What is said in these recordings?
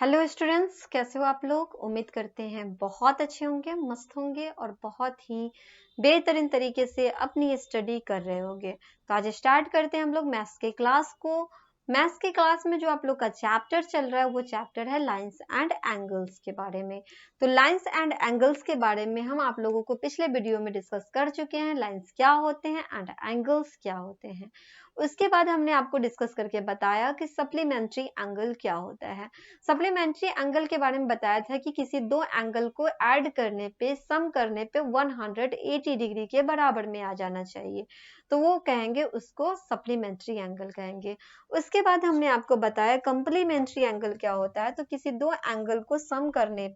Hello students, कैसे हो आप लोग। उम्मीद करते हैं बहुत अच्छे होंगे, मस्त होंगे और बहुत ही बेहतरीन तरीके से अपनी स्टडी कर रहे होंगे। तो आज स्टार्ट करते हैं हम लोग मैथ्स के क्लास को। मैथ्स के क्लास में जो आप लोग का चैप्टर चल रहा है वो चैप्टर है लाइंस एंड एंगल्स के बारे में। तो लाइंस एंड एंगल्स के बारे में हम आप लोगों को पिछले वीडियो में डिस्कस कर चुके हैं। लाइंस क्या होते हैं एंड एंगल्स क्या होते हैं। उसके बाद हमने आपको डिस्कस करके बताया कि सप्लीमेंट्री एंगल क्या होता है। सप्लीमेंट्री एंगल के बारे में बताया था कि किसी दो एंगल को ऐड करने पे, सम करने पे 180 डिग्री के बराबर में आ जाना चाहिए, तो वो कहेंगे, उसको सप्लीमेंट्री एंगल कहेंगे। उसके बाद हमने आपको बताया कंप्लीमेंट्री एंगल क्या होता है। तो किसी दो एंगल को सम करने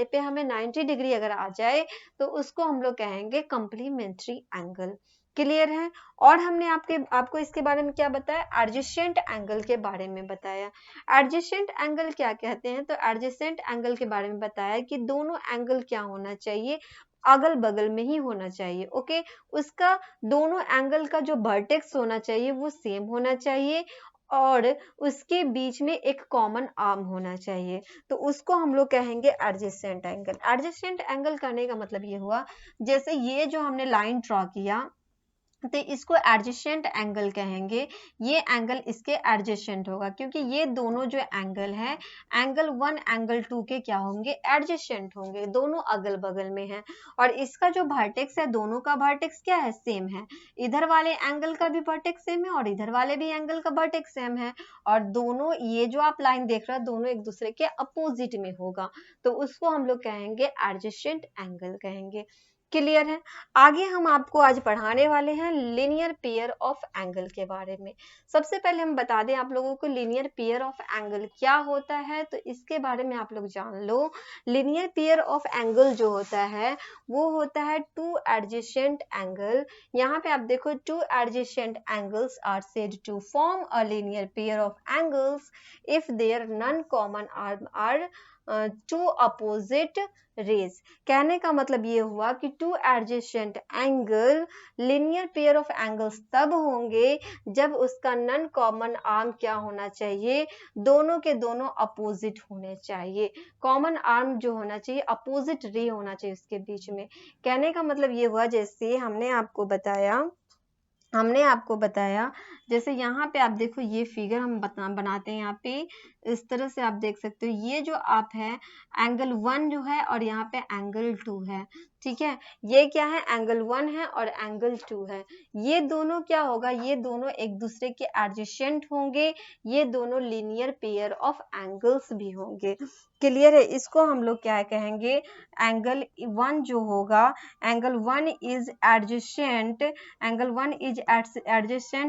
पे, हमें 90 डिग्री अगर आ जाए तो उसको हम लोग कहेंगे कंप्लीमेंट्री एंगल। क्लियर है। और हमने आपको इसके बारे में क्या बताया, एडजेसेंट एंगल के बारे में बताया। एडजेसेंट एंगल क्या कहते हैं, तो एडजेसेंट एंगल के बारे में बताया कि दोनों एंगल क्या होना चाहिए, अगल बगल में ही होना चाहिए। ओके, उसका दोनों एंगल का जो वर्टेक्स होना चाहिए वो सेम होना चाहिए और उसके बीच में एक कॉमन आर्म होना चाहिए, तो उसको हम लोग कहेंगे एडजेसेंट एंगल। एडजेसेंट एंगल करने का मतलब ये हुआ, जैसे ये जो हमने लाइन ड्रॉ किया तो इसको एडजेसेंट एंगल कहेंगे। ये एंगल इसके एडजेसेंट होगा क्योंकि ये दोनों जो एंगल है, एंगल 1 एंगल 2 के क्या होंगे, एडजेसेंट होंगे, दोनों अगल बगल में है। और इसका जो वर्टेक्स है, दोनों का वर्टेक्स क्या है, सेम है। इधर वाले एंगल का भी वर्टेक्स सेम है और इधर वाले भी एंगल का वर्टेक्स सेम है। और दोनों, ये जो आप लाइन देख रहे हो, दोनों एक दूसरे के अपोजिट में होगा, तो उसको हम लोग कहेंगे एडजेसेंट एंगल कहेंगे। क्लियर है। आगे हम आपको आज पढ़ाने वाले हैं लीनियर पेयर ऑफ एंगल के बारे में। सबसे पहले हम बता दें आप लोगों को लीनियर पेयर ऑफ एंगल क्या होता है, तो इसके बारे में आप लोग जान लो। लीनियर पेयर ऑफ एंगल जो होता है वो होता है टू एडजेसेंट एंगल। यहाँ पे आप देखो, two adjacent angles are said to form a linear pair of angles if their non common arm are two opposite rays. कहने का मतलब ये हुआ कि two adjacent angle linear pair of angles तब होंगे जब उसका नॉन कॉमन आर्म क्या होना चाहिए, दोनों के दोनों अपोजिट होने चाहिए। कॉमन आर्म जो होना चाहिए, अपोजिट रे होना चाहिए उसके बीच में। कहने का मतलब ये हुआ, जैसे हमने आपको बताया जैसे यहाँ पे आप देखो, ये फिगर हम बनाते हैं यहाँ पे, इस तरह से आप देख सकते हो। ये जो आप है एंगल 1 जो है और यहाँ पे एंगल 2 है, ठीक है। ये क्या है, एंगल 1 है और एंगल 2 है। ये दोनों क्या होगा, ये दोनों एक दूसरे के एडजेसेंट होंगे, ये दोनों लीनियर पेयर ऑफ एंगल्स भी होंगे। क्लियर है। इसको हम लोग क्या कहेंगे, एंगल 1 जो होगा, angle 1 is adjacent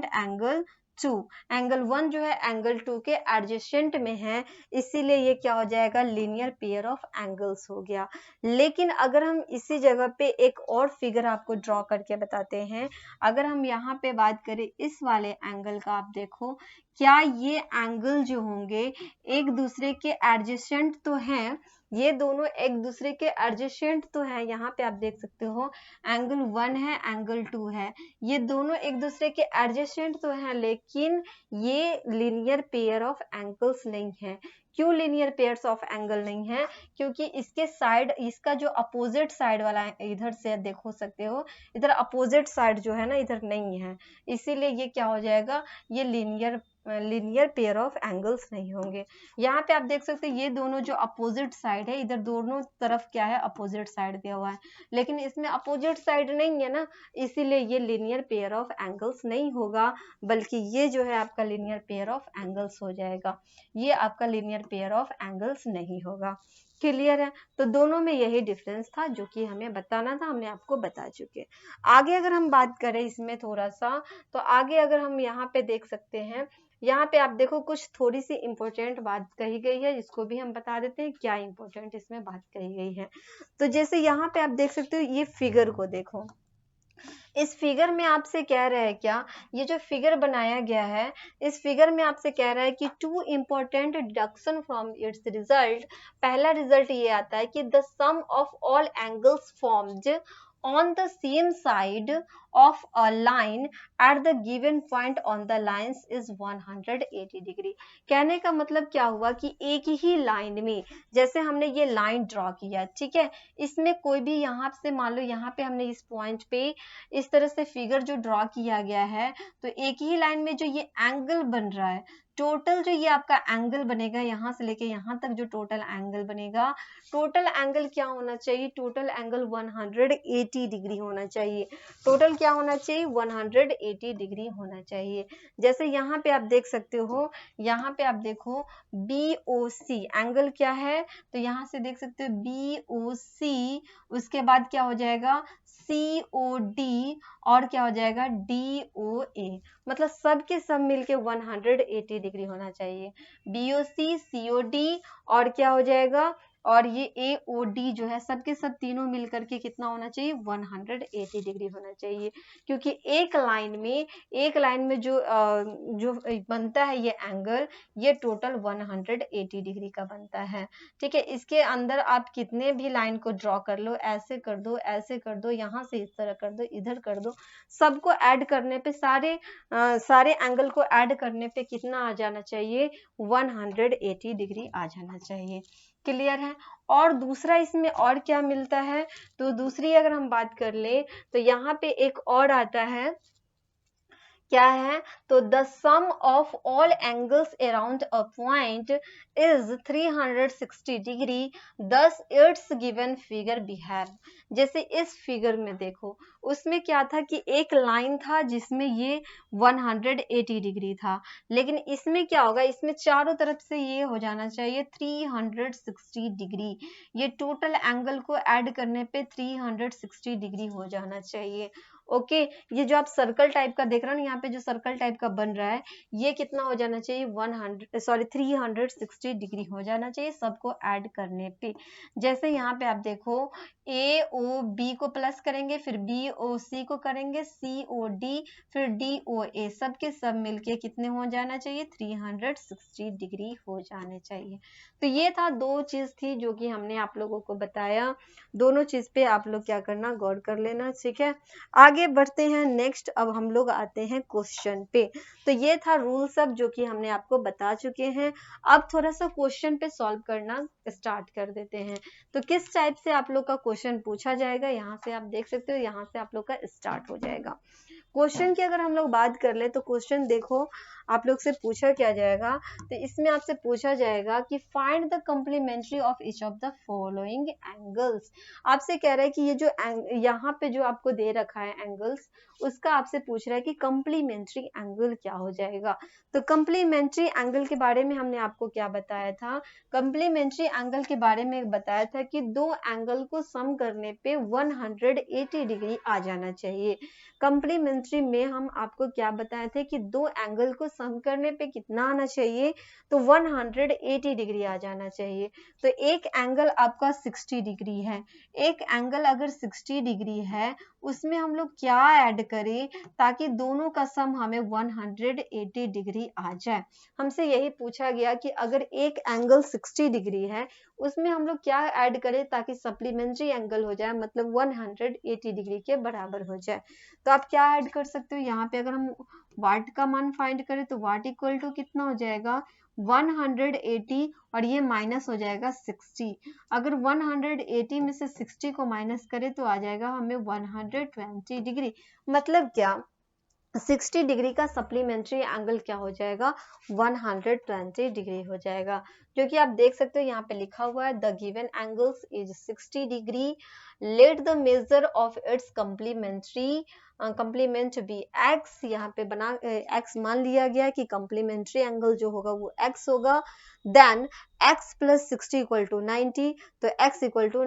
angle 2। Angle 1 जो है एंगल 2 के एडजेसेंट में है, इसीलिए ये क्या हो जाएगा, लीनियर पेयर ऑफ एंगल्स हो गया। लेकिन अगर हम इसी जगह पे एक और फिगर आपको ड्रॉ करके बताते हैं, अगर हम यहाँ पे बात करें इस वाले एंगल का, आप देखो क्या ये एंगल जो होंगे एक दूसरे के एडजेसेंट तो हैं, ये दोनों एक दूसरे के एडजेसेंट तो हैं। यहाँ पे आप देख सकते हो एंगल 1 है, एंगल 2 है, ये दोनों एक दूसरे के एडजेसेंट तो हैं, लेकिन ये लीनियर पेयर ऑफ एंगल्स नहीं है। क्यों लीनियर पेयर्स ऑफ एंगल नहीं है, क्योंकि इसके साइड, इसका जो अपोजिट साइड वाला है, इधर से देखो सकते हो, इधर अपोजिट साइड जो है ना, इधर नहीं है, इसीलिए ये क्या हो जाएगा, ये लीनियर पेयर ऑफ एंगल्स नहीं होंगे। यहाँ पे आप देख सकते हैं ये दोनों जो अपोजिट साइड है, इधर दोनों तरफ क्या है, अपोजिट साइड दिया हुआ है, लेकिन इसमें अपोजिट साइड नहीं है ना, इसीलिए ये लीनियर पेयर ऑफ एंगल्स नहीं होगा, बल्कि ये जो है आपका लीनियर पेयर ऑफ एंगल्स हो जाएगा। ये आपका लीनियर पेयर ऑफ एंगल्स नहीं होगा। क्लियर है। तो दोनों में यही डिफरेंस था जो कि हमें बताना था, हमने आपको बता चुके। आगे अगर हम बात करें इसमें थोड़ा सा, तो आगे अगर हम यहाँ पे देख सकते हैं, यहाँ पे आप देखो कुछ थोड़ी सी इंपॉर्टेंट बात कही गई है, जिसको भी हम बता देते हैं क्या इंपॉर्टेंट इसमें बात कही गई है। तो जैसे यहाँ पे आप देख सकते हो, ये फिगर को देखो, इस फिगर में आपसे कह रहा है क्या, ये जो फिगर बनाया गया है, इस फिगर में आपसे कह रहा है कि two important deduction from its result. पहला रिजल्ट ये आता है कि the sum of all angles formed on the same side of a line at the given point on the lines is 180 degree. कहने का मतलब क्या हुआ कि एक ही लाइन में, जैसे हमने ये लाइन ड्रॉ किया, ठीक है, इसमें कोई भी यहाँ से मान लो यहाँ पे हमने इस पॉइंट पे इस तरह से फिगर जो ड्रॉ किया गया है, तो एक ही लाइन में जो ये एंगल बन रहा है, टोटल जो ये आपका एंगल बनेगा यहाँ से लेके यहाँ तक जो टोटल एंगल बनेगा, टोटल एंगल क्या होना चाहिए, टोटल एंगल 180 डिग्री होना चाहिए। टोटल क्या होना चाहिए, 180 डिग्री होना चाहिए। जैसे यहाँ पे आप देख सकते हो, यहाँ पे आप देखो BOC एंगल क्या है, तो यहाँ से देख सकते हो BOC, उसके बाद क्या हो जाएगा COD, और क्या हो जाएगा DOA, मतलब सब के सब मिलके 180 डिग्री होना चाहिए। BOC COD और क्या हो जाएगा, और ये AOD जो है, सबके सब तीनों मिलकर के कितना होना चाहिए, 180 डिग्री होना चाहिए। क्योंकि एक लाइन में जो बनता है ये एंगल, ये टोटल 180 डिग्री का बनता है। ठीक है, इसके अंदर आप कितने भी लाइन को ड्रॉ कर लो, ऐसे कर दो, ऐसे कर दो, यहाँ से इस तरह कर दो, इधर कर दो, सबको ऐड करने पे सारे एंगल को ऐड करने पे कितना आ जाना चाहिए, 180 डिग्री आ जाना चाहिए। क्लियर है। और दूसरा इसमें और क्या मिलता है, तो दूसरी अगर हम बात कर ले तो यहाँ पे एक और आता है, क्या है, तो the sum of all angles around a point is 360 degree, thus its given figure behave. जैसे इस फिगर में देखो, उसमें क्या था कि एक लाइन था जिसमें ये 180 डिग्री था, लेकिन इसमें क्या होगा, इसमें चारों तरफ से ये हो जाना चाहिए 360 डिग्री। ये टोटल एंगल को ऐड करने पे 360 डिग्री हो जाना चाहिए। ओके, ये जो आप सर्कल टाइप का देख रहे हो ना, यहाँ पे जो सर्कल टाइप का बन रहा है, ये कितना हो जाना चाहिए, 360 डिग्री हो जाना चाहिए सबको ऐड करने पे। जैसे यहाँ पे आप देखो, AOB को प्लस करेंगे, फिर BOC को करेंगे, COD, फिर DOA, सबके सब मिलके कितने हो जाना चाहिए, 360 डिग्री हो जाने चाहिए। तो ये था, दो चीज थी जो कि हमने आप लोगों को बताया। दोनों चीज पे आप लोग क्या करना, गौर कर लेना। ठीक है, आगे बढ़ते हैं नेक्स्ट। अब हम लोग आते हैं क्वेश्चन पे। तो ये था रूल सब जो कि हमने आपको बता चुके हैं। अब थोड़ा सा क्वेश्चन पे सॉल्व करना स्टार्ट कर देते हैं। तो किस टाइप से आप लोग का क्वेश्चन पूछा जाएगा, यहाँ से आप देख सकते हो, यहाँ से आप लोग का स्टार्ट हो जाएगा। क्वेश्चन की अगर हम लोग बात कर ले तो क्वेश्चन देखो आप लोग से पूछा क्या जाएगा, तो इसमें आपसे पूछा जाएगा कि find the complementary of each of the following angles. आपसे कह रहा है कि ये जो यहाँ पे जो आपको दे रखा है एंगल्स, उसका आपसे पूछ रहा है कि कम्प्लीमेंट्री एंगल क्या हो जाएगा। तो कम्प्लीमेंट्री एंगल के बारे में हमने आपको क्या बताया था, कम्प्लीमेंट्री एंगल के बारे में बताया था कि दो एंगल को सम करने पे 180 डिग्री आ जाना चाहिए। कम्प्लीमेंट्री में हम आपको क्या बताए थे कि दो एंगल को सम करने पे कितना आना चाहिए, तो 180 डिग्री आ जाना चाहिए। तो एक एंगल आपका 60 डिग्री है, एक एंगल अगर 60 डिग्री है, उसमें हम लोग क्या ऐड करें ताकि दोनों का सम हमें 180 डिग्री आ जाए। हमसे यही पूछा गया कि अगर एक एंगल 60 डिग्री है, उसमें हम लोग क्या ऐड करें ताकि सप्लीमेंट्री एंगल हो जाए, मतलब 180 डिग्री के बराबर हो जाए। तो आप क्या ऐड कर सकते हो, यहाँ पे अगर हम वाट का मान फाइंड करें तो वाट इक्वल टू कितना हो जाएगा, 180, और ये माइनस हो जाएगा 60। अगर 180 में से 60 को माइनस करें तो आ जाएगा हमें 120 डिग्री। मतलब क्या, 60 डिग्री का सप्लीमेंट्री एंगल क्या हो जाएगा, 120 डिग्री हो जाएगा। जो कि आप देख सकते हो यहाँ पे लिखा हुआ है, the given angles is 60 degree, let the measure of its complement be x. यहाँ पे बना एक्स मान लिया गया कि कंप्लीमेंट्री एंगल जो होगा वो एक्स होगा। Then x plus 60 equal to 90, तो x equal to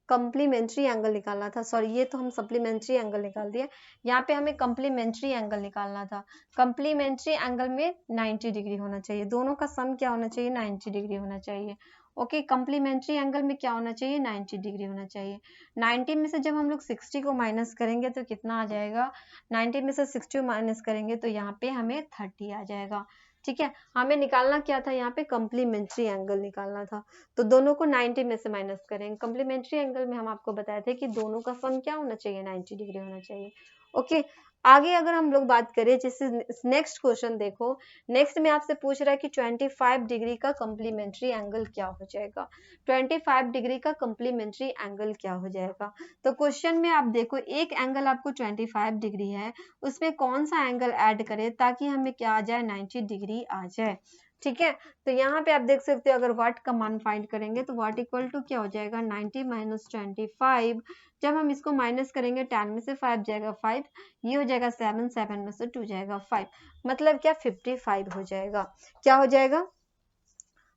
complementary angle निकालना था, सॉरी ये तो हम सप्लीमेंट्री एंगल निकाल दिए, यहाँ पे हमें कंप्लीमेंट्री एंगल निकालना था। कंप्लीमेंट्री एंगल में 90 डिग्री होना चाहिए, दोनों का सम क्या होना चाहिए, 90 डिग्री होना चाहिए। ओके, कंप्लीमेंट्री एंगल में क्या होना चाहिए, 90 डिग्री होना चाहिए। 90 में से जब हम लोग 60 को माइनस करेंगे तो कितना आ जाएगा, 90 में से 60 माइनस करेंगे तो यहाँ पे हमें 30 आ जाएगा। ठीक है, हमें निकालना क्या था, यहाँ पे कम्प्लीमेंट्री एंगल निकालना था, तो दोनों को 90 में से माइनस करेंगे। कम्प्लीमेंट्री एंगल में हम आपको बताए थे कि दोनों का सम क्या होना चाहिए, 90 डिग्री होना चाहिए। ओके, आगे अगर हम लोग बात करें, जैसे नेक्स्ट क्वेश्चन देखो, नेक्स्ट में आपसे पूछ रहा है कि 25 डिग्री का कम्प्लीमेंट्री एंगल क्या हो जाएगा। 25 डिग्री का कम्प्लीमेंट्री एंगल क्या हो जाएगा, तो क्वेश्चन में आप देखो एक एंगल आपको 25 डिग्री है, उसमें कौन सा एंगल ऐड करें ताकि हमें क्या आ जाए, 90 डिग्री आ जाए। ठीक है, तो यहाँ पे आप देख सकते हो, अगर वाट का मान फाइंड करेंगे तो वाट इक्वल टू क्या हो जाएगा, 90 माइनस 25। जब हम इसको माइनस करेंगे 10 में से 5 जाएगा 5, ये हो जाएगा 7, 7 में से 2 जाएगा 5, मतलब क्या 55 हो जाएगा। क्या हो जाएगा,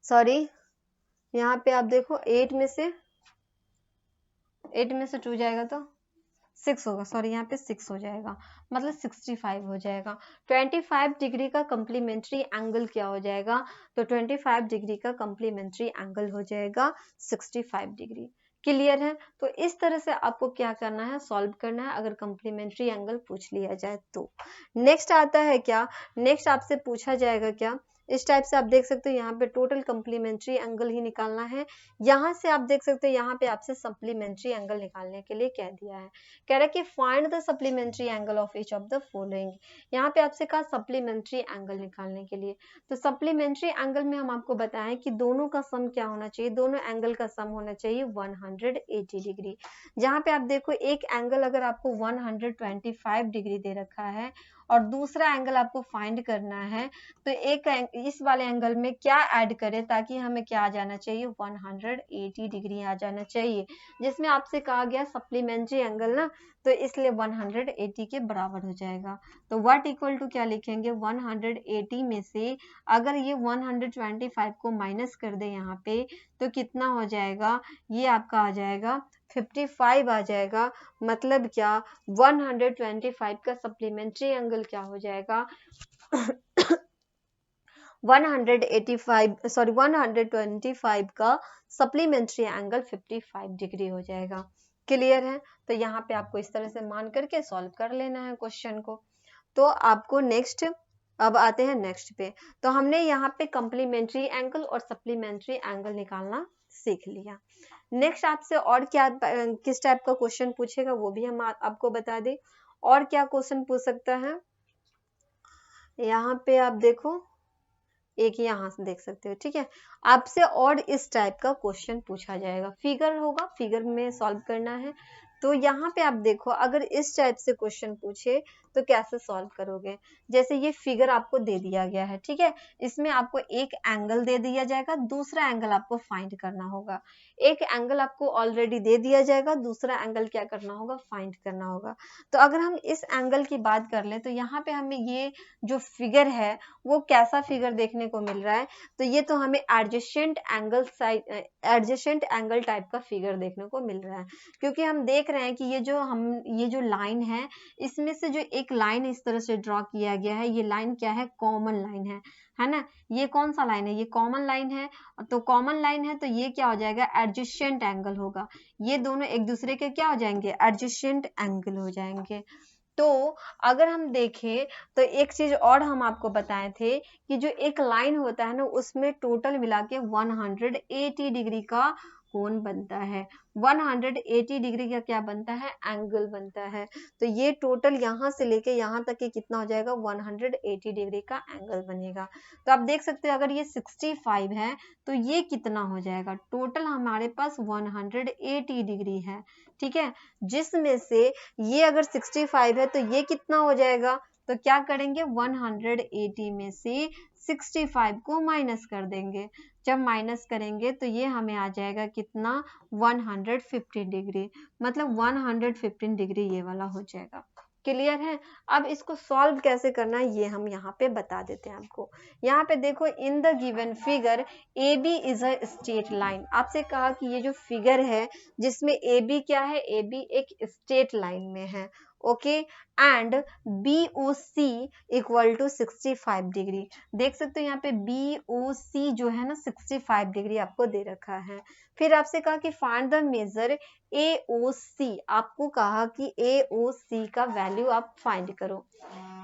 सॉरी यहाँ पे आप देखो 8 में से 2 जाएगा तो 6 होगा, सॉरी यहाँ पे 6 हो जाएगा, मतलब 65 हो जाएगा। 25 डिग्री का कम्प्लीमेंट्री एंगल क्या हो जाएगा, तो 25 डिग्री का कम्प्लीमेंट्री एंगल हो जाएगा 65 डिग्री। क्लियर है, तो इस तरह से आपको क्या करना है, सॉल्व करना है अगर कम्प्लीमेंट्री एंगल पूछ लिया जाए तो। नेक्स्ट आता है क्या, नेक्स्ट आपसे पूछा जाएगा क्या, इस टाइप से आप देख सकते हो यहाँ पे टोटल कम्प्लीमेंट्री एंगल ही निकालना है। यहाँ से आप देख सकते हो यहाँ पे आपसे सप्लीमेंट्री एंगल निकालने के लिए कह दिया है, कह रहा है कि find the supplementary angle of each of the following. यहाँ पे आपसे कहा सप्लीमेंट्री एंगल निकालने के लिए, तो सप्लीमेंट्री एंगल में हम आपको बताएं कि दोनों का सम क्या होना चाहिए, दोनों एंगल का सम होना चाहिए 180 डिग्री। जहाँ पे आप देखो एक एंगल अगर आपको 125 डिग्री दे रखा है और दूसरा एंगल आपको फाइंड करना है, तो एक इस वाले एंगल में क्या ऐड करें ताकि हमें क्या आ जाना चाहिए, 180 डिग्री आ जाना चाहिए, जिसमें आपसे कहा गया सप्लीमेंट्री एंगल ना, तो इसलिए 180 के बराबर हो जाएगा। तो व्हाट इक्वल टू क्या लिखेंगे, 180 में से अगर ये 125 को माइनस कर दे यहाँ पे तो कितना हो जाएगा, ये आपका आ जाएगा 55 आ जाएगा। मतलब क्या 125 का सप्लीमेंट्री एंगल क्या हो जाएगा 125 का सप्लीमेंट्री एंगल 55 डिग्री हो जाएगा। क्लियर है, तो यहाँ पे आपको इस तरह से मान करके सॉल्व कर लेना है क्वेश्चन को। तो आपको नेक्स्ट, अब आते हैं नेक्स्ट पे, तो हमने यहाँ पे कम्प्लीमेंट्री एंगल और सप्लीमेंट्री एंगल निकालना सीख लिया। नेक्स्ट आपसे और क्या किस टाइप का क्वेश्चन पूछेगा वो भी हम आपको बता दें। और क्या क्वेश्चन पूछ सकता है, यहाँ पे आप देखो एक यहाँ से देख सकते हो। ठीक है, आपसे और इस टाइप का क्वेश्चन पूछा जाएगा, फिगर होगा, फिगर में सॉल्व करना है। तो यहाँ पे आप देखो अगर इस टाइप से क्वेश्चन पूछे तो कैसे सॉल्व करोगे, जैसे ये फिगर आपको दे दिया गया है। ठीक है, इसमें आपको एक एंगल दे दिया जाएगा, दूसरा एंगल आपको फाइंड करना होगा। एक एंगल आपको ऑलरेडी दे दिया जाएगा, दूसरा एंगल क्या करना होगा, फाइंड करना होगा। तो अगर हम इस एंगल की बात कर ले तो यहाँ पे हमें ये जो फिगर है वो कैसा फिगर देखने को मिल रहा है, तो ये तो हमें एडजेसेंट एंगल टाइप का फिगर देखने को मिल रहा है, क्योंकि हम देख रहे हैं कि ये जो लाइन है, इसमें से जो एक लाइन इस तरह से ड्रॉ किया गया है, ये लाइन क्या है, कॉमन लाइन है ना। ये कौन सा लाइन है, ये कॉमन लाइन है, तो कॉमन लाइन है तो ये क्या हो जाएगा, एडजेसेंट एंगल होगा। ये दोनों एक दूसरे के क्या हो जाएंगे, एडजेसेंट एंगल हो जाएंगे। तो अगर हम देखें तो एक चीज और हम आपको बताए थे कि जो एक लाइन होता है ना, उसमें टोटल मिला के 180 डिग्री का कोण बनता है, 180 डिग्री का क्या बनता है, एंगल बनता है। तो ये टोटल यहाँ से लेके यहाँ तक के कितना हो जाएगा, 180 डिग्री का एंगल बनेगा। तो आप देख सकते हो अगर ये 65 है तो ये कितना हो जाएगा, टोटल हमारे पास 180 डिग्री है। ठीक है, जिसमें से ये अगर 65 है तो ये कितना हो जाएगा, तो क्या करेंगे 180 में से 65 को माइनस कर देंगे। जब माइनस करेंगे तो ये हमें आ जाएगा कितना, 115 डिग्री, मतलब 115 डिग्री ये वाला हो जाएगा। क्लियर है, अब इसको सॉल्व कैसे करना है ये हम यहाँ पे बता देते हैं आपको। यहाँ पे देखो, in the given figure A B is a straight line. आपसे कहा कि ये जो फिगर है जिसमें ए बी क्या है, ए बी एक स्ट्रेट लाइन में है। Okay, and BOC equal to 65 degree. देख सकते हो यहाँ पे BOC जो है ना 65 डिग्री आपको दे रखा है। फिर आपसे कहा कि फाइंड द मेजर AOC, आपको कहा कि AOC का वैल्यू आप फाइंड करो।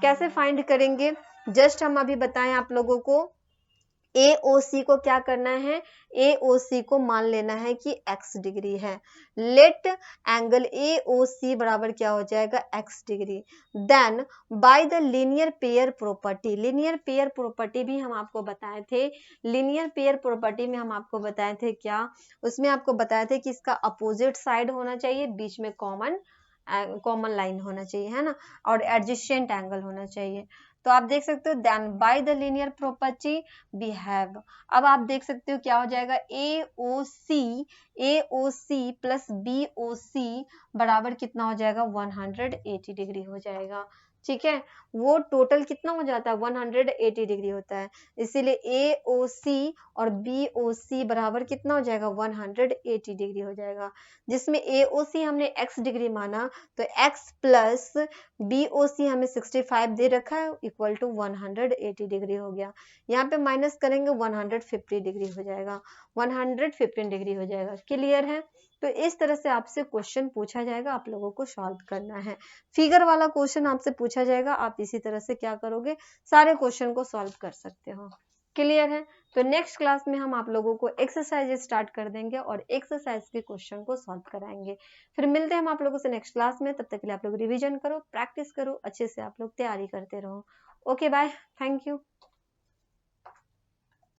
कैसे फाइंड करेंगे, जस्ट हम अभी बताएं आप लोगों को। AOC को क्या करना है, AOC को मान लेना है कि x डिग्री है। लेट एंगल AOC बराबर क्या हो जाएगा, x degree. Then by the linear pair property, linear pair property भी हम आपको बताए थे। लीनियर पेयर प्रॉपर्टी में हम आपको बताए थे क्या, उसमें आपको बताए थे कि इसका अपोजिट साइड होना चाहिए, बीच में कॉमन लाइन होना चाहिए, है ना, और एडजेसेंट एंगल होना चाहिए। तो आप देख सकते हो then by the linear property we have, अब आप देख सकते हो क्या हो जाएगा, AOC प्लस BOC बराबर कितना हो जाएगा, 180 डिग्री हो जाएगा। ठीक है, वो टोटल कितना हो जाता है, 180 डिग्री होता है। इसीलिए AOC और BOC बराबर कितना हो जाएगा, 180 डिग्री हो जाएगा। जिसमें AOC हमने x डिग्री माना, तो x प्लस BOC हमें 65 दे रखा है इक्वल टू 180 डिग्री हो गया। यहाँ पे माइनस करेंगे 150 डिग्री हो जाएगा, 115 डिग्री हो जाएगा। क्लियर है, तो इस तरह से आपसे क्वेश्चन पूछा जाएगा, आप लोगों को सॉल्व करना है। फिगर वाला क्वेश्चन आपसे पूछा जाएगा, आप इसी तरह से क्या करोगे, सारे क्वेश्चन को सॉल्व कर सकते हो। क्लियर है, तो नेक्स्ट क्लास में हम आप लोगों को एक्सरसाइज स्टार्ट कर देंगे और एक्सरसाइज के क्वेश्चन को सॉल्व कराएंगे। फिर मिलते हैं हम आप लोगों से नेक्स्ट क्लास में, तब तक के लिए आप लोग रिवीजन करो, प्रैक्टिस करो, अच्छे से आप लोग तैयारी करते रहो। Okay bye, thank you.